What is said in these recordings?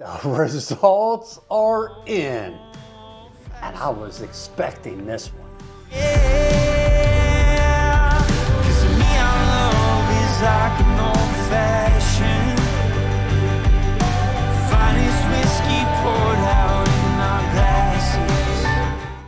The results are in. And I was expecting this one. Yeah, 'cause to me our love is like an old-fashioned finest whiskey poured out in our glasses.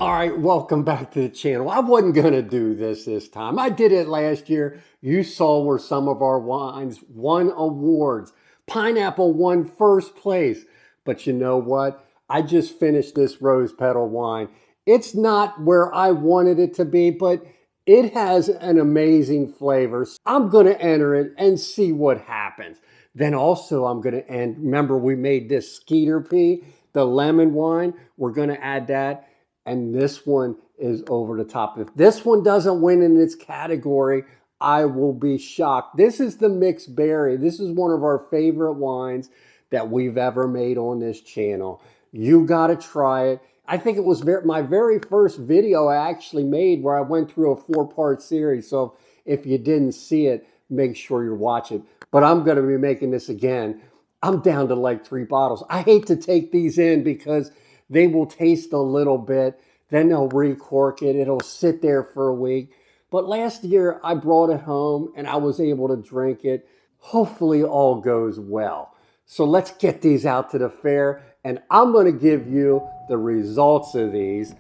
All right, welcome back to the channel. I wasn't gonna do this time. I did it last year. You saw where some of our wines won awards. Pineapple won first place. But you know what? I just finished this rose petal wine. It's not where I wanted it to be, but it has an amazing flavor. So I'm gonna enter it and see what happens. Then also I'm gonna end, remember we made this Skeeter P, the lemon wine. We're gonna add that. And this one is over the top. If this one doesn't win in its category, I will be shocked. This is the mixed berry. This is one of our favorite wines that we've ever made on this channel. You gotta try it. I think it was my very first video I actually made where I went through a 4-part series. So if you didn't see it, make sure you're watching. But I'm gonna be making this again. I'm down to like 3 bottles. I hate to take these in because they will taste a little bit, then they'll recork it. It'll sit there for a week. But last year I brought it home and I was able to drink it. Hopefully all goes well. So let's get these out to the fair and I'm going to give you the results of these.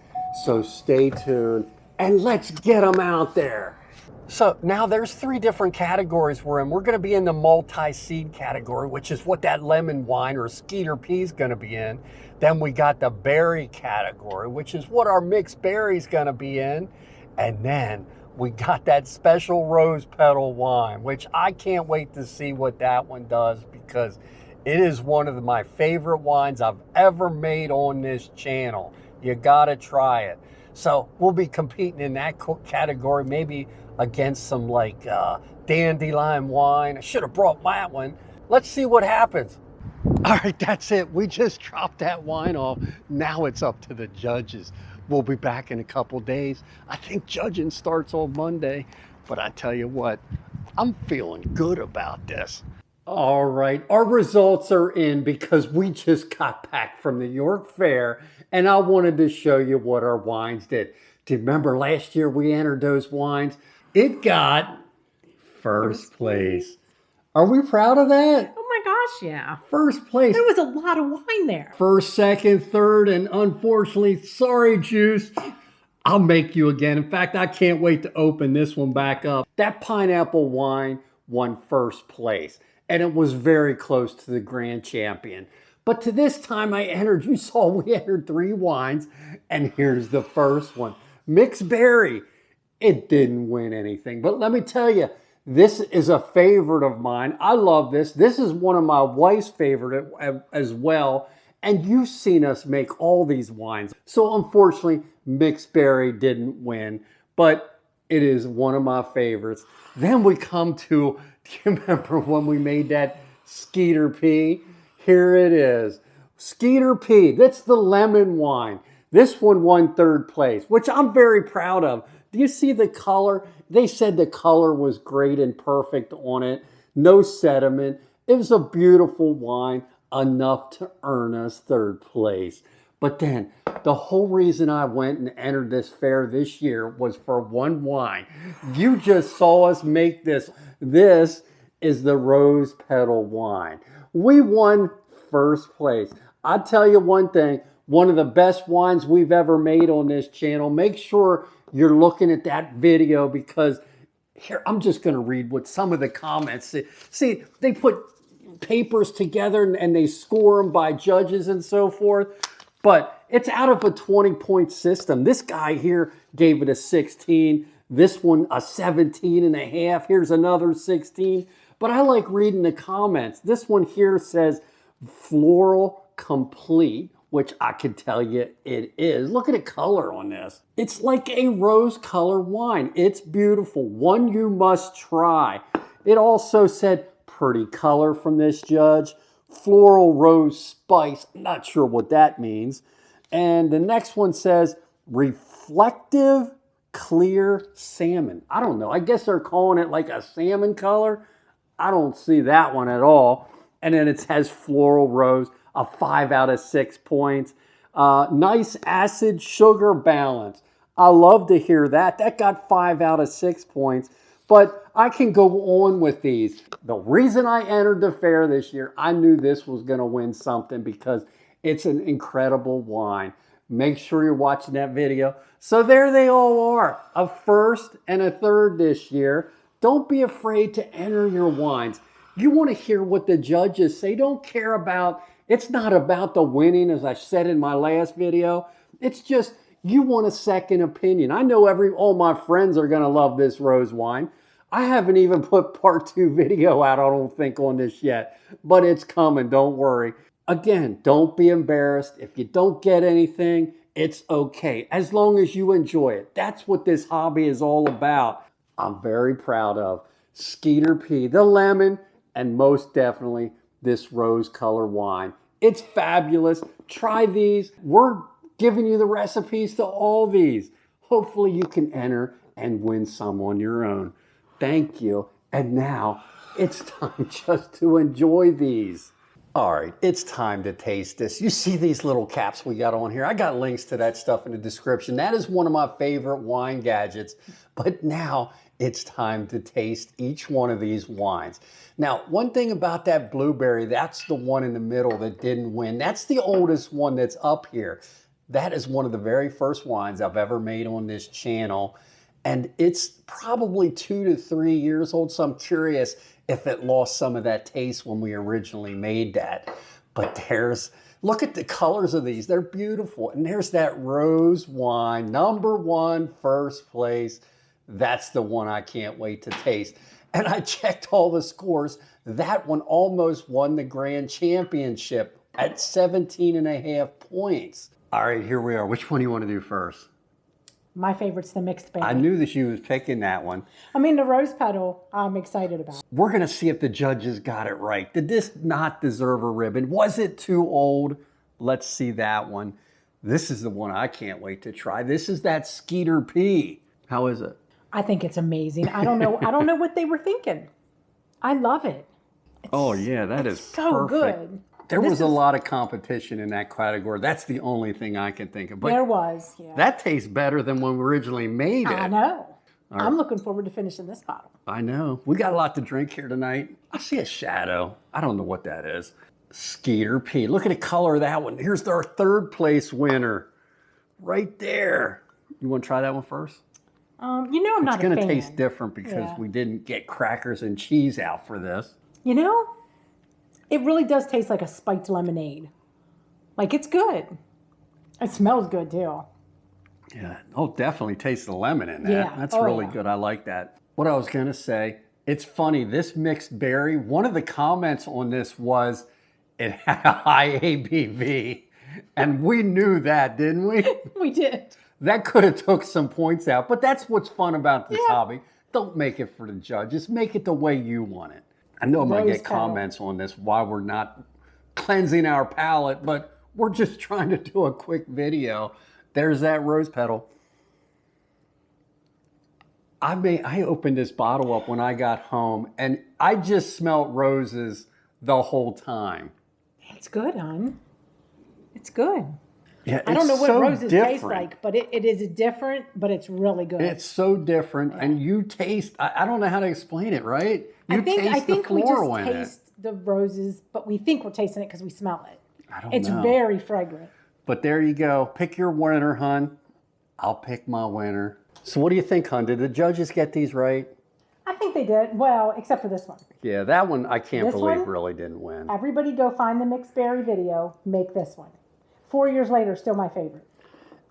So stay tuned and let's get them out there. So now there's 3 different categories we're in. We're going to be in the multi-seed category, which is what that lemon wine or Skeeter P is going to be in. Then we got the berry category, which is what our mixed berry is going to be in. And then we got that special rose petal wine, which I can't wait to see what that one does because it is one of my favorite wines I've ever made on this channel. You gotta try it. So we'll be competing in that category, maybe against some like dandelion wine. I should have brought that one. Let's see what happens. All right, that's it. We just dropped that wine off. Now it's up to the judges. We'll be back in a couple days. I think judging starts on Monday, but I tell you what, I'm feeling good about this. All right, our results are in because we just got back from the York Fair and I wanted to show you what our wines did. Do you remember last year we entered those wines? It got first place. Are we proud of that? Oh my gosh, yeah. First place. There was a lot of wine there. First, second, third, and unfortunately, sorry, Juice, I'll make you again. In fact, I can't wait to open this one back up. That pineapple wine won first place, and it was very close to the grand champion. But to this time I entered, you saw we entered 3 wines, and here's the first one. Mixed berry. It didn't win anything, but let me tell you, this is a favorite of mine. I love this. This is one of my wife's favorite as well. And you've seen us make all these wines. So unfortunately, mixed berry didn't win, but it is one of my favorites. Then we come to, do you remember when we made that Skeeter P? Here it is. Skeeter P, that's the lemon wine. This one won 3rd place, which I'm very proud of. Do you see the color? They said the color was great and perfect on it. No sediment. It was a beautiful wine, enough to earn us 3rd place. But then the whole reason I went and entered this fair this year was for one wine. You just saw us make this. This is the rose petal wine. We won first place. I'll tell you one thing, one of the best wines we've ever made on this channel. Make sure you're looking at that video because here, I'm just going to read what some of the comments say. See, they put papers together and they score them by judges and so forth, but it's out of a 20-point system. This guy here gave it a 16. This one a 17.5. Here's another 16. But I like reading the comments. This one here says floral complete, which I can tell you it is. Look at the color on this. It's like a rose color wine. It's beautiful. One you must try. It also said pretty color from this judge. Floral rose spice. I'm not sure what that means. And the next one says reflective clear salmon. I don't know. I guess they're calling it like a salmon color. I don't see that one at all. And then it has floral rose. a 5 out of 6 points. Nice acid sugar balance. I love to hear that. That got 5 out of 6 points. But I can go on with these. The reason I entered the fair this year, I knew this was going to win something because it's an incredible wine. Make sure you're watching that video. So there they all are, a first and a third this year. Don't be afraid to enter your wines. You want to hear what the judges say. Don't care about, it's not about the winning, as I said in my last video. It's just, you want a second opinion. I know all my friends are going to love this rose wine. I haven't even put part 2 video out, I don't think, on this yet, but it's coming, don't worry. Again, don't be embarrassed. If you don't get anything, it's okay, as long as you enjoy it. That's what this hobby is all about. I'm very proud of Skeeter P, the lemon, and most definitely this rose color wine. It's fabulous. Try these. We're giving you the recipes to all these. Hopefully you can enter and win some on your own. Thank you. And now it's time just to enjoy these. All right, it's time to taste this. You see these little caps we got on here? I got links to that stuff in the description. That is one of my favorite wine gadgets. But now it's time to taste each one of these wines. Now, one thing about that blueberry, that's the one in the middle that didn't win. That's the oldest one that's up here. That is one of the very first wines I've ever made on this channel. And it's probably 2 to 3 years old, so I'm curious if it lost some of that taste when we originally made that. But look at the colors of these. They're beautiful. And there's that rose wine, #1, first place. That's the one I can't wait to taste. And I checked all the scores. That one almost won the grand championship at 17.5 points. All right, here we are. Which one do you want to do first? My favorite's the mixed berry. I knew that you was picking that one. I mean, the rose petal, I'm excited about. We're going to see if the judges got it right. Did this not deserve a ribbon? Was it too old? Let's see that one. This is the one I can't wait to try. This is that Skeeter P. How is it? I think it's amazing. I don't know what they were thinking. I love it. That is so perfect. Good. There was a lot of competition in that category. That's the only thing I can think of. But there was, yeah. That tastes better than when we originally made it. I know. I'm looking forward to finishing this bottle. I know. We got a lot to drink here tonight. I see a shadow. I don't know what that is. Skeeter P. Look at the color of that one. Here's our third place winner. Right there. You want to try that one first? I'm not a fan. It's going to taste different because we didn't get crackers and cheese out for this. It really does taste like a spiked lemonade. Like, it's good. It smells good, too. Yeah. Oh, definitely tastes the lemon in that. Yeah. That's really good. I like that. What I was going to say, it's funny. This mixed berry, one of the comments on this was it had a high ABV. And we knew that, didn't we? We did. That could have took some points out. But that's what's fun about this hobby. Don't make it for the judges. Make it the way you want it. I know I might get comments on this why we're not cleansing our palate, but we're just trying to do a quick video. There's that rose petal. I opened this bottle up when I got home, and I just smelled roses the whole time. It's good, hon. It's good. Yeah, I don't know what roses taste like, but it is different, but it's really good. It's so different, and you taste, I don't know how to explain it, right? I think we just taste the roses, but we think we're tasting it because we smell it. I don't know. It's very fragrant. But there you go. Pick your winner, hun. I'll pick my winner. So what do you think, hun? Did the judges get these right? I think they did. Well, except for this one. Yeah, that one I can't believe really didn't win. Everybody go find the mixed berry video. Make this one. 4 years later, still my favorite.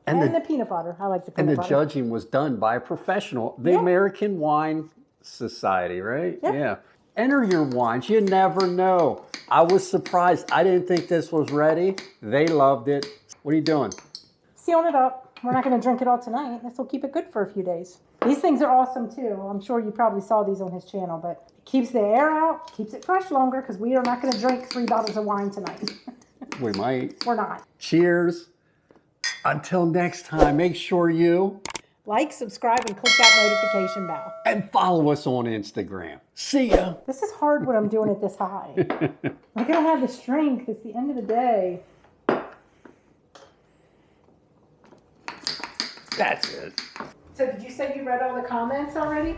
And the peanut butter. I like the peanut butter. And the judging was done by a professional. The American Wine Society, right? Yep. Yeah. Enter your wines. You never know. I was surprised. I didn't think this was ready. They loved it. What are you doing? Sealing it up. We're not going to drink it all tonight. This will keep it good for a few days. These things are awesome too. I'm sure you probably saw these on his channel, but it keeps the air out, keeps it fresh longer because we are not going to drink 3 bottles of wine tonight. We might. We're not. Cheers. Until next time, make sure you Like, subscribe, and click that notification bell. And follow us on Instagram. See ya. This is hard when I'm doing it this high. I gotta have the strength. It's the end of the day. That's it. So did you say you read all the comments already?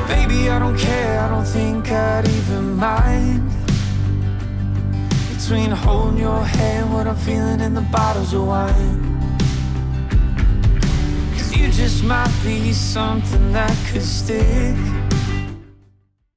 Baby, I don't care, I don't think I'd even mind. Between holding your hand, what I'm feeling in the bottles of wine. Cause you just might be something that could stick.